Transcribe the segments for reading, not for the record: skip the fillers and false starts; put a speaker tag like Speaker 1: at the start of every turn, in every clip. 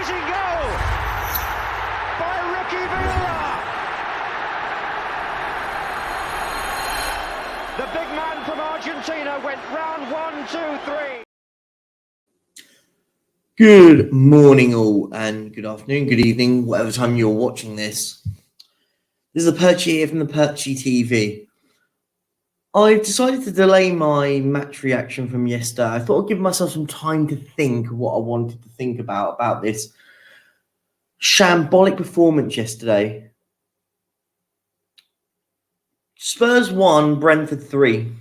Speaker 1: amazing goal by Ricky Villa. The big man from Argentina went round 1, 2, 3.
Speaker 2: Good morning all, and good afternoon, good evening, whatever time you're watching this. This is the Perchy here from the Perchy TV. I've decided to delay my match reaction from yesterday. I thought I'd give myself some time to think of what I wanted to think about this shambolic performance yesterday. Spurs 1, Brentford 3.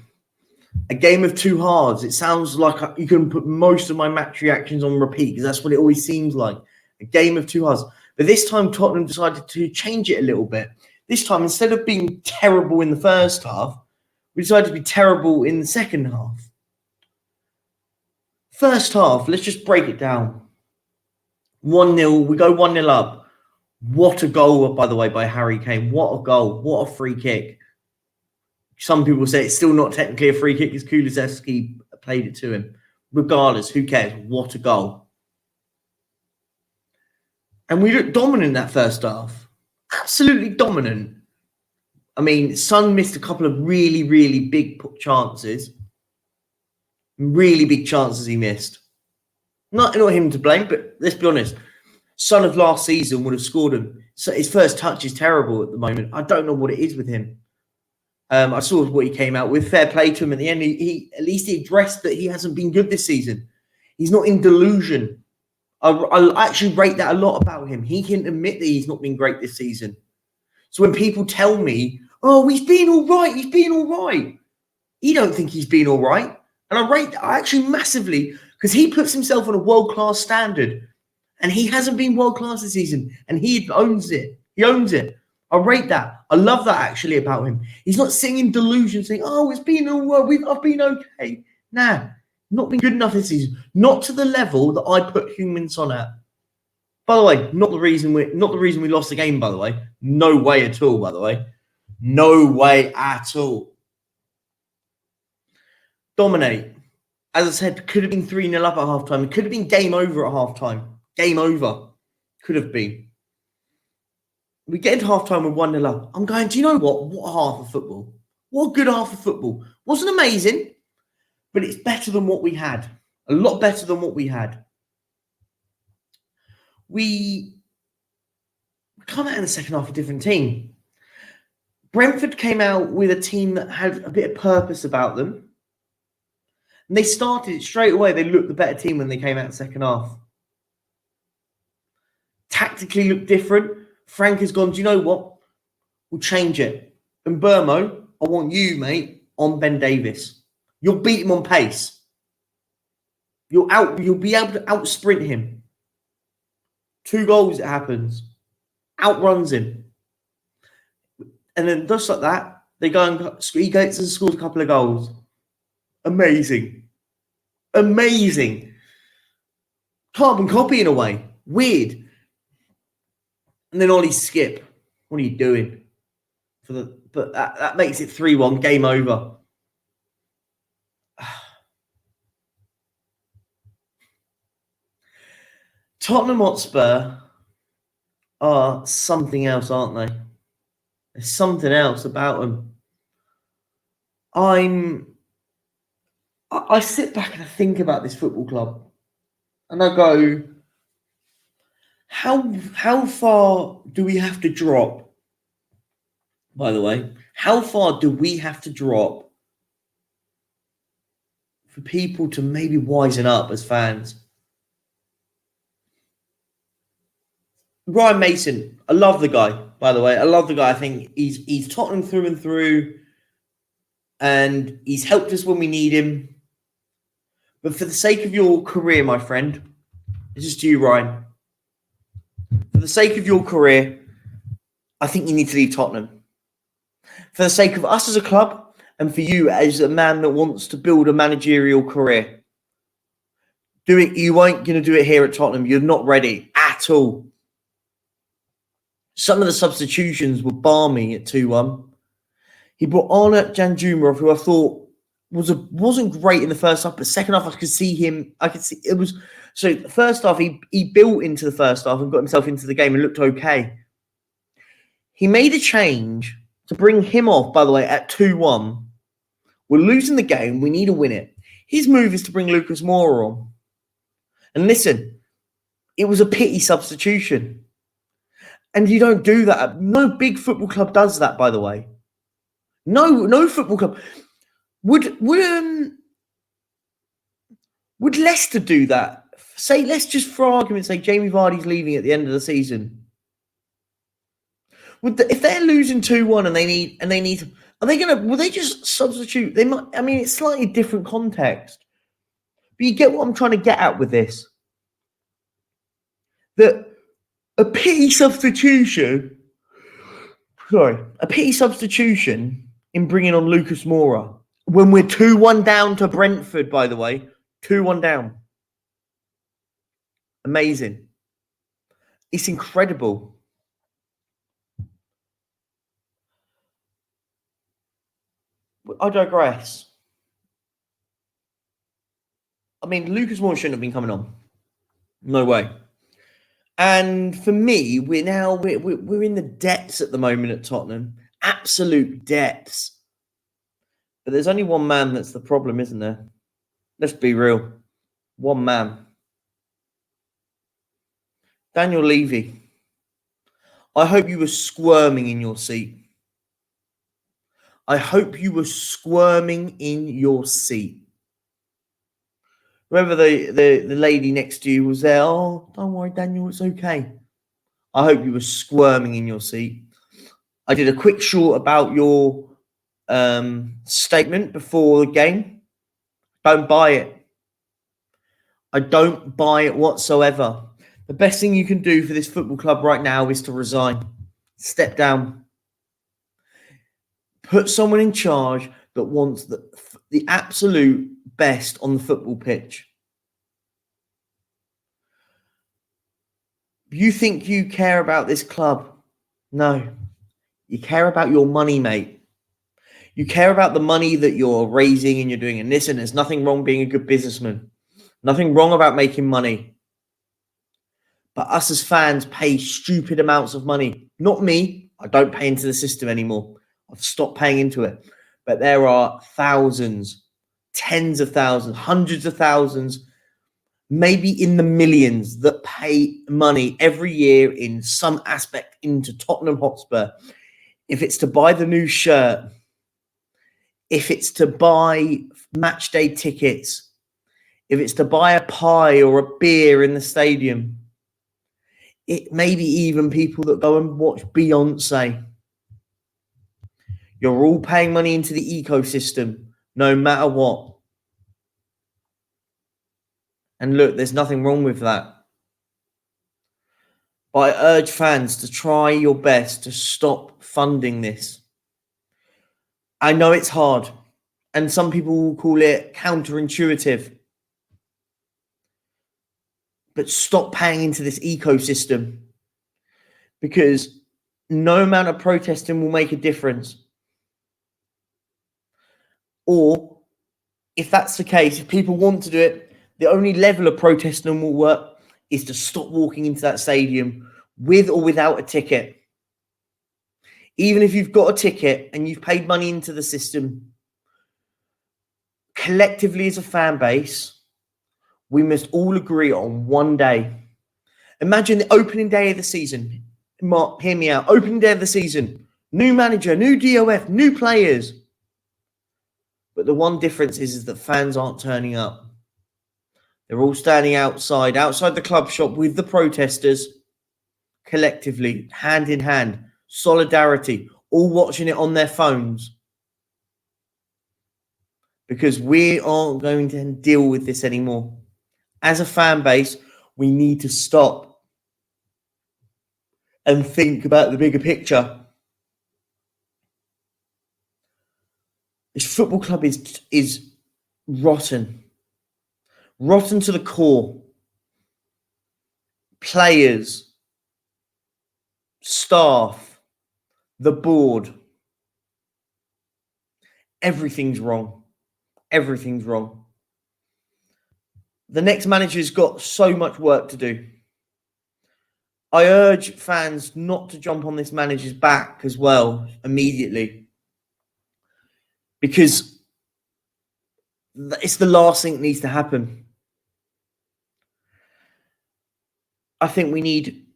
Speaker 2: A game of two halves. It sounds like you can put most of my match reactions on repeat because that's what it always seems like. A game of two halves. But this time Tottenham decided to change it a little bit. This time, instead of being terrible in the first half, we decided to be terrible in the second half. First half, let's just break it down. 1-0, we go 1-0 up. What a goal, by the way, by Harry Kane. What a goal. What a free kick. Some people say it's still not technically a free kick because Kulusevski played it to him. Regardless, who cares? What a goal. And we looked dominant that first half. Absolutely dominant. I mean, Son missed a couple of really, really big chances. Really big chances he missed. Not him to blame, but let's be honest. Son of last season would have scored him. So his first touch is terrible at the moment. I don't know what it is with him. I saw what he came out with. Fair play to him at the end. He at least he addressed that he hasn't been good this season. He's not in delusion. I actually rate that a lot about him. He can admit that he's not been great this season. So when people tell me, oh, he's been all right. He don't think he's been all right. And I rate that actually massively because he puts himself on a world-class standard. And he hasn't been world-class this season. And he owns it. He owns it. I rate that. I love that actually about him. He's not sitting in delusion saying, oh, it's been all right. I've been okay. Nah, not been good enough this season. Not to the level that I put Heung-min Son at. By the way, not the reason we lost the game, by the way. No way at all, by the way. No way at all. Dominate. As I said, could have been 3-0 up at halftime. It could have been game over at halftime. Game over. Could have been. We get into halftime with 1-0 up. I'm going, do you know what? What a half of football. What a good half of football. Wasn't amazing, but it's better than what we had. A lot better than what we had. We come out in the second half a different team. Brentford came out with a team that had a bit of purpose about them. And they started it straight away. They looked the better team when they came out in the second half. Tactically looked different. Frank has gone, do you know what? We'll change it. And Burmo, I want you, mate, on Ben Davis. You'll beat him on pace. You'll be able to out-sprint him. 2 goals, it happens. Outruns him. And then just like that, he goes and scores a couple of goals. Amazing. Amazing. Carbon copy in a way. Weird. And then Ollie skip. What are you doing? But that makes it 3-1. Game over. Tottenham Hotspur are something else, aren't they? There's something else about them. I sit back and I think about this football club. And I go, how far do we have to drop? By the way, how far do we have to drop for people to maybe wisen up as fans? Ryan Mason, I love the guy, by the way. I love the guy. I think he's Tottenham through and through. And he's helped us when we need him. But for the sake of your career, my friend, this is to you, Ryan. For the sake of your career, I think you need to leave Tottenham. For the sake of us as a club and for you as a man that wants to build a managerial career, you ain't going to do it here at Tottenham. You're not ready at all. Some of the substitutions were balmy at 2-1. He brought Arnaut Danjuma, who I thought wasn't great in the first half, but second half I could see him. I could see it was So the first half, he built into the first half and got himself into the game and looked okay. He made a change to bring him off, by the way, at 2-1. We're losing the game. We need to win it. His move is to bring Lucas Moura on. And listen, it was a pity substitution. And you don't do that. No big football club does that, by the way. No football club. Would Leicester do that? Say, let's just for argument's sake, Jamie Vardy's leaving at the end of the season. If they're losing 2-1 and they need, are they gonna? Will they just substitute? They might. I mean, it's slightly different context, but you get what I'm trying to get at with this. That a pity substitution. Sorry, a pity substitution in bringing on Lucas Moura when we're 2-1 down to Brentford. By the way, 2-1 down. Amazing. It's incredible. I digress. I mean, Lucas Moura shouldn't have been coming on. No way. And for me, we're in the depths at the moment at Tottenham. Absolute depths. But there's only one man that's the problem, isn't there? Let's be real. One man. Daniel Levy. I hope you were squirming in your seat. I hope you were squirming in your seat. Whoever the lady next to you was there, oh, don't worry, Daniel, it's okay. I hope you were squirming in your seat. I did a quick short about your statement before the game. Don't buy it. I don't buy it whatsoever. The best thing you can do for this football club right now is to resign. Step down. Put someone in charge that wants the absolute best on the football pitch. You think you care about this club? No. You care about your money, mate. You care about the money that you're raising and you're doing. And listen, there's nothing wrong being a good businessman. Nothing wrong about making money. But us as fans pay stupid amounts of money. Not me. I don't pay into the system anymore. I've stopped paying into it. But there are thousands, tens of thousands, hundreds of thousands, maybe in the millions that pay money every year in some aspect into Tottenham Hotspur. If it's to buy the new shirt, if it's to buy match day tickets, if it's to buy a pie or a beer in the stadium, it may be even people that go and watch Beyonce. You're all paying money into the ecosystem, no matter what. And look, there's nothing wrong with that. But I urge fans to try your best to stop funding this. I know it's hard, and some people will call it counterintuitive. But stop paying into this ecosystem, because no amount of protesting will make a difference. Or if that's the case, if people want to do it, the only level of protesting will work is to stop walking into that stadium with or without a ticket. Even if you've got a ticket and you've paid money into the system, collectively as a fan base, we must all agree on one day. Imagine the opening day of the season. Mark, hear me out. Opening day of the season. New manager, new DOF, new players. But the one difference is that fans aren't turning up. They're all standing outside the club shop with the protesters, collectively, hand in hand, solidarity, all watching it on their phones. Because we aren't going to deal with this anymore. As a fan base, we need to stop and think about the bigger picture. This football club is rotten. Rotten to the core. Players, staff, the board. Everything's wrong. Everything's wrong. the next manager's got so much work to do. I urge fans not to jump on this manager's back as well immediately, because it's the last thing that needs to happen. I think we need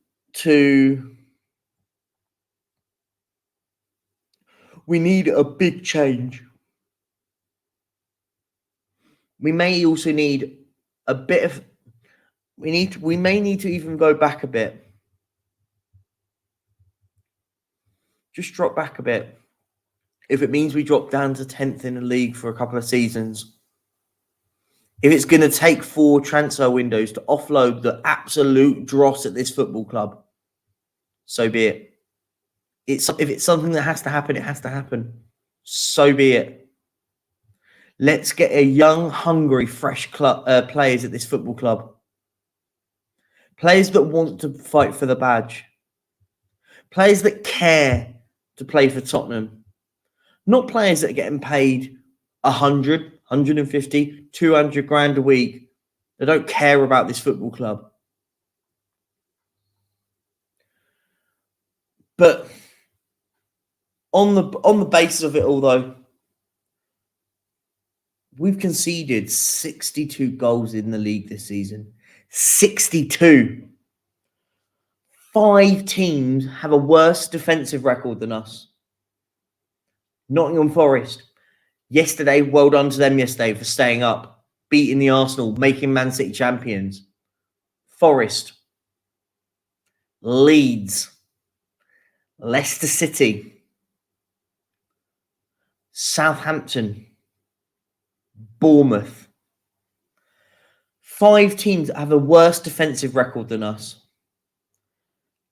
Speaker 2: a big change. We may also need a bit of, we may need to even go back a bit. Just drop back a bit. If it means we drop down to 10th in the league for a couple of seasons, if it's going to take 4 transfer windows to offload the absolute dross at this football club, so be it. If it's something that has to happen, it has to happen. So be it. Let's get a young, hungry, fresh players at this football club. Players that want to fight for the badge. Players that care to play for Tottenham. Not players that are getting paid 100, 150, 200 grand a week. They don't care about this football club. But on the basis of it all, though, we've conceded 62 goals in the league this season. 62. 5 teams have a worse defensive record than us. Nottingham Forest. Yesterday, well done to them yesterday for staying up, beating the Arsenal, making Man City champions. Forest. Leeds. Leicester City. Southampton. Bournemouth. 5 teams that have a worse defensive record than us.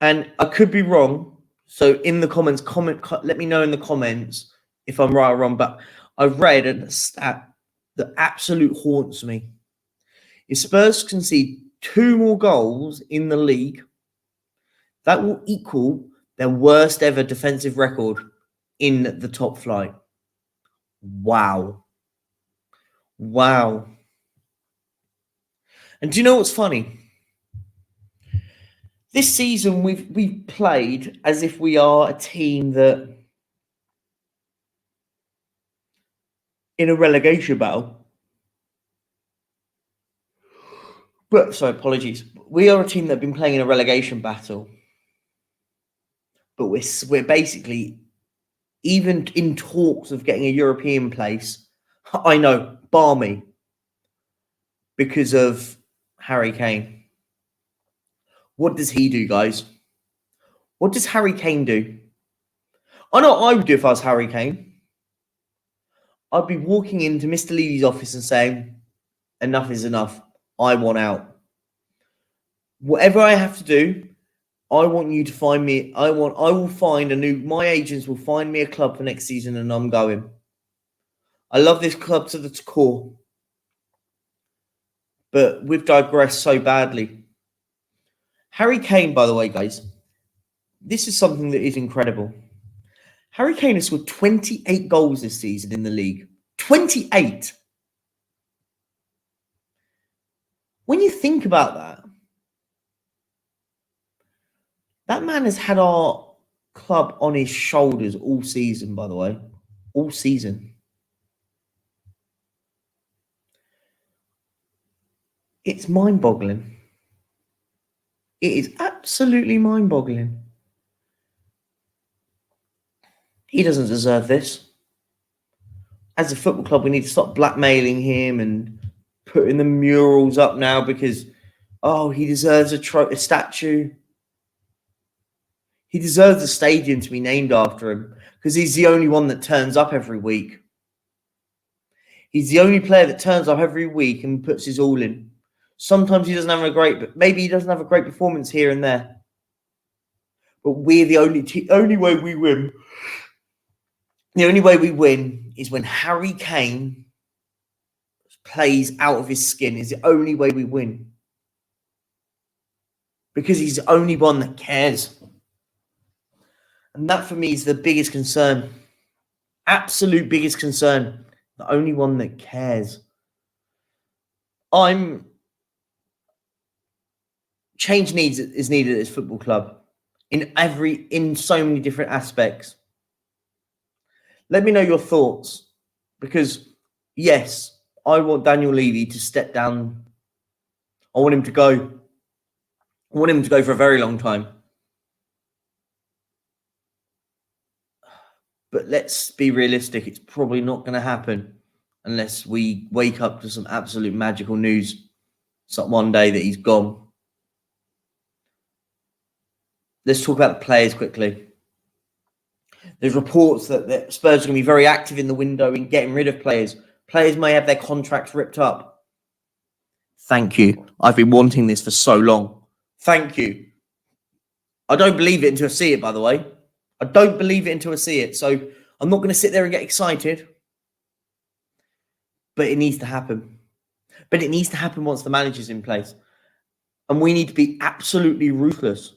Speaker 2: And I could be wrong. So in the comments, let me know in the comments if I'm right or wrong. But I've read a stat that absolutely haunts me. If Spurs concede 2 more goals in the league, that will equal their worst ever defensive record in the top flight. Wow. Wow. And do you know what's funny? This season, we've played as if we are a team that, in a relegation battle. But sorry, apologies. We are a team that have been playing in a relegation battle. But we're basically, even in talks of getting a European place, I know, bar me, because of Harry Kane. What does he do, guys? What does Harry Kane do? I know what I would do if I was Harry Kane. I'd be walking into Mr. Levy's office and saying, enough is enough. I want out. Whatever I have to do, I want you to find me. My agents will find me a club for next season and I'm going. I love this club to the core. But we've digressed so badly. Harry Kane, by the way, guys, this is something that is incredible. Harry Kane has scored 28 goals this season in the league. 28! When you think about that, that man has had our club on his shoulders all season, by the way. All season. It's mind-boggling. It is absolutely mind-boggling. He doesn't deserve this. As a football club, we need to stop blackmailing him and putting the murals up now because, he deserves a statue. He deserves a stadium to be named after him because he's the only one that turns up every week. He's the only player that turns up every week and puts his all in. Sometimes he doesn't have maybe he doesn't have a great performance here and there. But we're the only way we win. The only way we win is when Harry Kane plays out of his skin. Is the only way we win. Because he's the only one that cares. And that for me is the biggest concern. Absolute biggest concern. The only one that cares. I'm change is needed at this football club in so many different aspects. Let me know your thoughts, because yes, I want Daniel Levy to step down. I want him to go. I want him to go for a very long time. But let's be realistic. It's probably not going to happen unless we wake up to some absolute magical news one day that he's gone. Let's talk about the players quickly. There's reports that Spurs are going to be very active in the window in getting rid of players. Players may have their contracts ripped up. Thank you. I've been wanting this for so long. Thank you. I don't believe it until I see it, by the way. I don't believe it until I see it. So I'm not going to sit there and get excited. But it needs to happen. But it needs to happen once the manager's in place. And we need to be absolutely ruthless.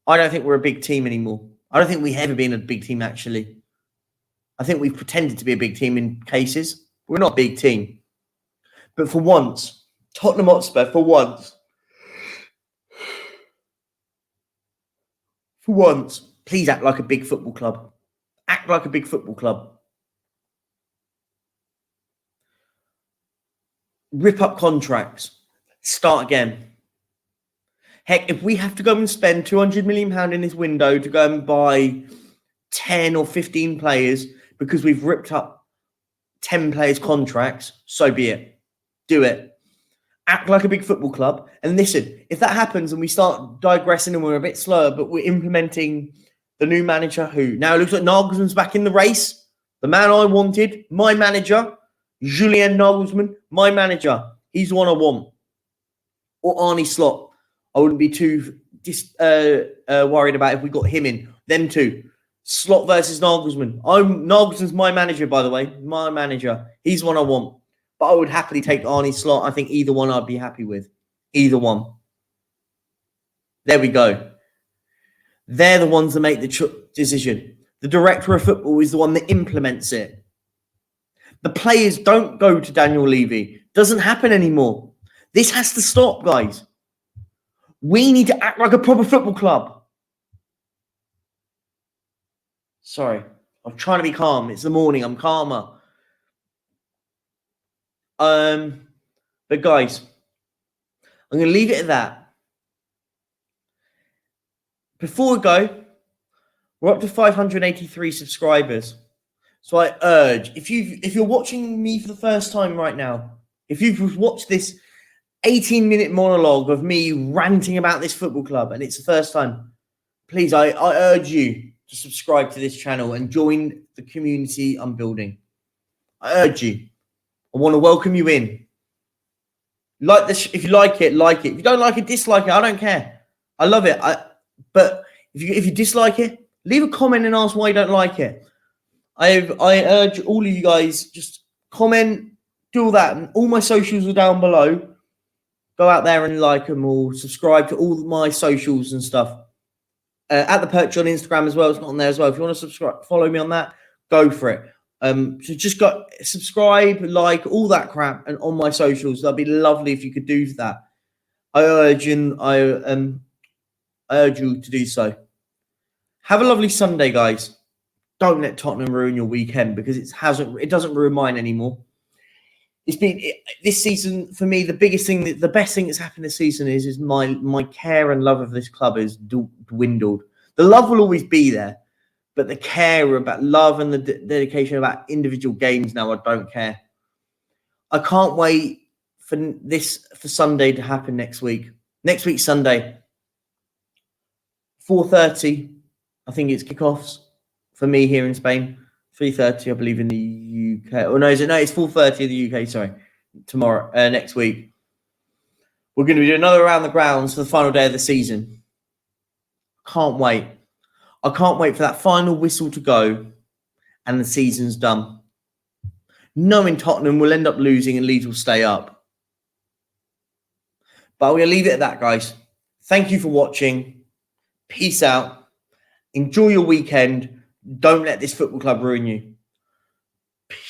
Speaker 2: I don't think we're a big team anymore. I don't think we've ever been a big team, actually. I think we've pretended to be a big team in cases. We're not a big team. But for once, Tottenham Hotspur, for once, please act like a big football club. Act like a big football club. Rip up contracts. Start again. Heck, if we have to go and spend £200 million in this window to go and buy 10 or 15 players because we've ripped up 10 players' contracts, so be it. Do it. Act like a big football club. And listen, if that happens and we start digressing and we're a bit slower, but we're implementing the new manager who now looks like Nagelsmann's back in the race, the man I wanted, my manager, Julian Nagelsmann, my manager. He's the one I want. Or Arne Slot. I wouldn't be too worried about if we got him in. Them two. Slot versus Nagelsmann. Nagelsmann's my manager, by the way. My manager. He's the one I want. But I would happily take Arne Slot. I think either one I'd be happy with. Either one. There we go. They're the ones that make the decision. The director of football is the one that implements it. The players don't go to Daniel Levy. Doesn't happen anymore. This has to stop, guys. We need to act like a proper football club. Sorry. I'm trying to be calm. It's the morning. I'm calmer. But guys, I'm going to leave it at that. Before we go, we're up to 583 subscribers. So I urge, if you're watching me for the first time right now, if you've watched this 18-minute monologue of me ranting about this football club and it's the first time, please, I urge you to subscribe to this channel and join the community I'm building. I urge you. I want to welcome you in. Like this, if you like it, like it. If you don't like it, dislike it. I don't care. I love it. But if you dislike it, leave a comment and ask why you don't like it. I urge all of you guys, just comment, do all that. And all my socials are down below. Go out there and like them all. Subscribe to all my socials and stuff. At the Perchy on Instagram as well. It's not on there as well. If you want to subscribe, follow me on that, go for it. So just subscribe, like, all that crap, and on my socials. That'd be lovely if you could do that. I urge you to do so. Have a lovely Sunday, guys. Don't let Tottenham ruin your weekend, because it doesn't ruin mine anymore. It's been this season for me. The best thing that's happened this season is my care and love of this club has dwindled. The love will always be there, but the care about love and the dedication about individual games now, I don't care. I can't wait for Sunday to happen next week. Next week Sunday, 4:30. I think it's kickoffs for me here in Spain. 3:30, I believe, in the UK. Oh, no, it's 4:30 in the UK, sorry. Tomorrow, next week. We're going to be doing another Around the Grounds for the final day of the season. Can't wait. I can't wait for that final whistle to go and the season's done. Knowing Tottenham will end up losing and Leeds will stay up. But we're going to leave it at that, guys. Thank you for watching. Peace out. Enjoy your weekend. Don't let this football club ruin you. Peace.